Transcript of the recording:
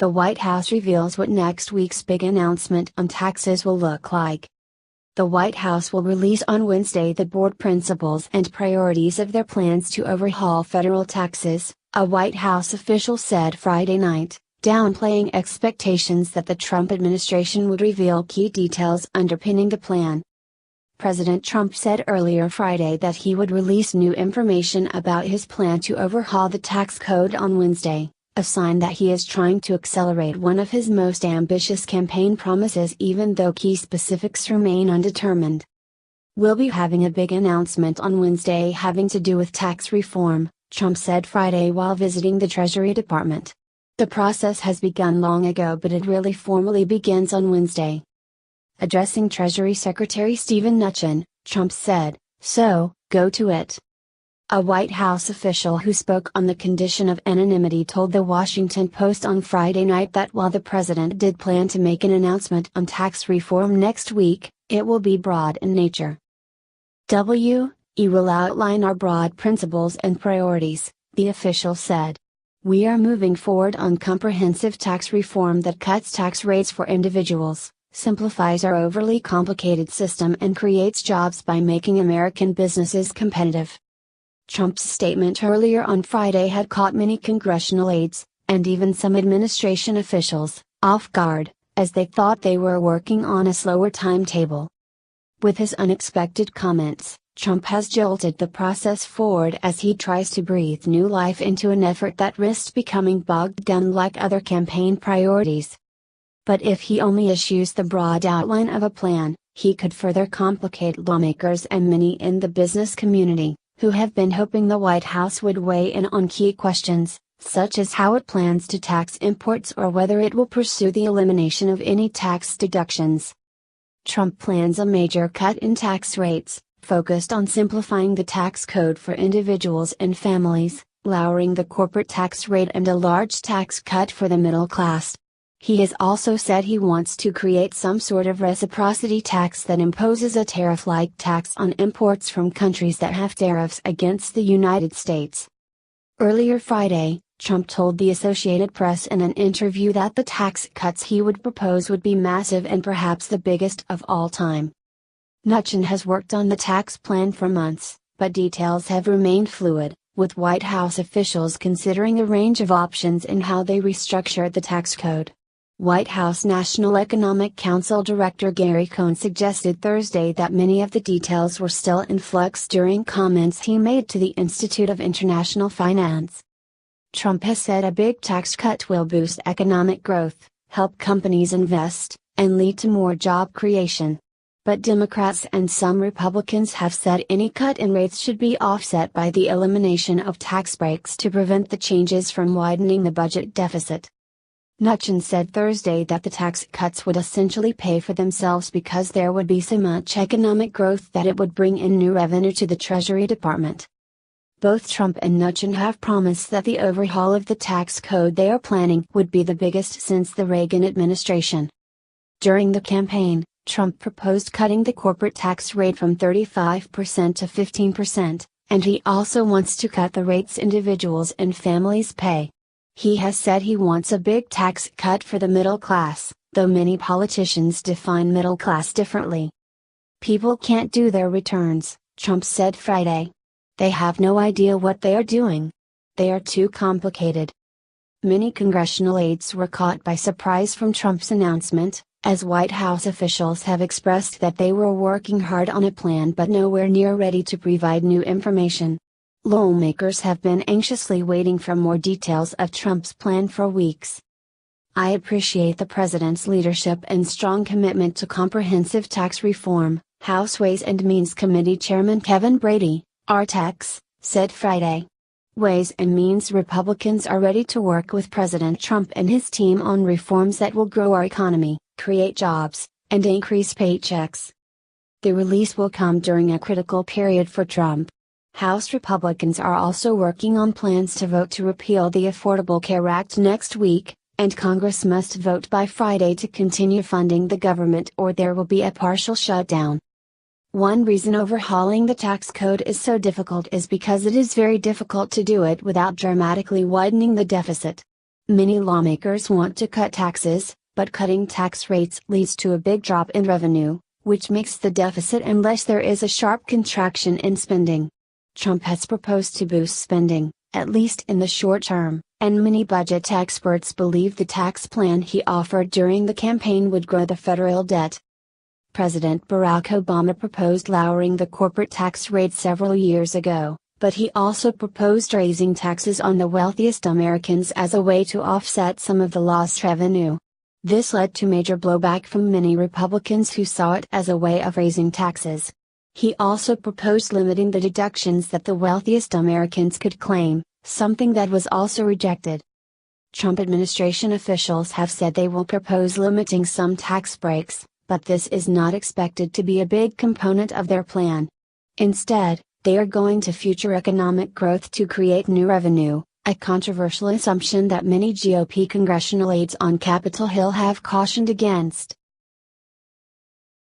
The White House reveals what next week's big announcement on taxes will look like. The White House will release on Wednesday the board principles and priorities of their plans to overhaul federal taxes, a White House official said Friday night, downplaying expectations that the Trump administration would reveal key details underpinning the plan. President Trump said earlier Friday that he would release new information about his plan to overhaul the tax code on Wednesday, a sign that he is trying to accelerate one of his most ambitious campaign promises even though key specifics remain undetermined. "We'll be having a big announcement on Wednesday having to do with tax reform," Trump said Friday while visiting the Treasury Department. "The process has begun long ago, but it really formally begins on Wednesday." Addressing Treasury Secretary Steven Mnuchin, Trump said, "So, go to it." A White House official who spoke on the condition of anonymity told The Washington Post on Friday night that while the president did plan to make an announcement on tax reform next week, it will be broad in nature. "We will outline our broad principles and priorities," the official said. "We are moving forward on comprehensive tax reform that cuts tax rates for individuals, simplifies our overly complicated system and creates jobs by making American businesses competitive." Trump's statement earlier on Friday had caught many congressional aides, and even some administration officials, off guard, as they thought they were working on a slower timetable. With his unexpected comments, Trump has jolted the process forward as he tries to breathe new life into an effort that risked becoming bogged down like other campaign priorities. But if he only issues the broad outline of a plan, he could further complicate lawmakers and many in the business community, who have been hoping the White House would weigh in on key questions, such as how it plans to tax imports or whether it will pursue the elimination of any tax deductions. Trump plans a major cut in tax rates, focused on simplifying the tax code for individuals and families, lowering the corporate tax rate and a large tax cut for the middle class. He has also said he wants to create some sort of reciprocity tax that imposes a tariff-like tax on imports from countries that have tariffs against the United States. Earlier Friday, Trump told the Associated Press in an interview that the tax cuts he would propose would be massive and perhaps the biggest of all time. Mnuchin has worked on the tax plan for months, but details have remained fluid, with White House officials considering a range of options in how they restructure the tax code. White House National Economic Council Director Gary Cohn suggested Thursday that many of the details were still in flux during comments he made to the Institute of International Finance. Trump has said a big tax cut will boost economic growth, help companies invest, and lead to more job creation. But Democrats and some Republicans have said any cut in rates should be offset by the elimination of tax breaks to prevent the changes from widening the budget deficit. Mnuchin said Thursday that the tax cuts would essentially pay for themselves because there would be so much economic growth that it would bring in new revenue to the Treasury Department. Both Trump and Mnuchin have promised that the overhaul of the tax code they are planning would be the biggest since the Reagan administration. During the campaign, Trump proposed cutting the corporate tax rate from 35% to 15%, and he also wants to cut the rates individuals and families pay. He has said he wants a big tax cut for the middle class, though many politicians define middle class differently. "People can't do their returns," Trump said Friday. "They have no idea what they are doing. They are too complicated." Many congressional aides were caught by surprise from Trump's announcement, as White House officials have expressed that they were working hard on a plan but nowhere near ready to provide new information. Lawmakers have been anxiously waiting for more details of Trump's plan for weeks. "I appreciate the president's leadership and strong commitment to comprehensive tax reform," House Ways and Means Committee Chairman Kevin Brady, RTX, said Friday. Ways and Means Republicans are ready to work with President Trump and his team on reforms that will grow our economy, create jobs, and increase paychecks. The release will come during a critical period for Trump. House Republicans are also working on plans to vote to repeal the Affordable Care Act next week, and Congress must vote by Friday to continue funding the government or there will be a partial shutdown. One reason overhauling the tax code is so difficult is because it is very difficult to do it without dramatically widening the deficit. Many lawmakers want to cut taxes, but cutting tax rates leads to a big drop in revenue, which makes the deficit unless there is a sharp contraction in spending. Trump has proposed to boost spending, at least in the short term, and many budget experts believe the tax plan he offered during the campaign would grow the federal debt. President Barack Obama proposed lowering the corporate tax rate several years ago, but he also proposed raising taxes on the wealthiest Americans as a way to offset some of the lost revenue. This led to major blowback from many Republicans who saw it as a way of raising taxes. He also proposed limiting the deductions that the wealthiest Americans could claim, something that was also rejected. Trump administration officials have said they will propose limiting some tax breaks, but this is not expected to be a big component of their plan. Instead, they are going to future economic growth to create new revenue, a controversial assumption that many GOP congressional aides on Capitol Hill have cautioned against.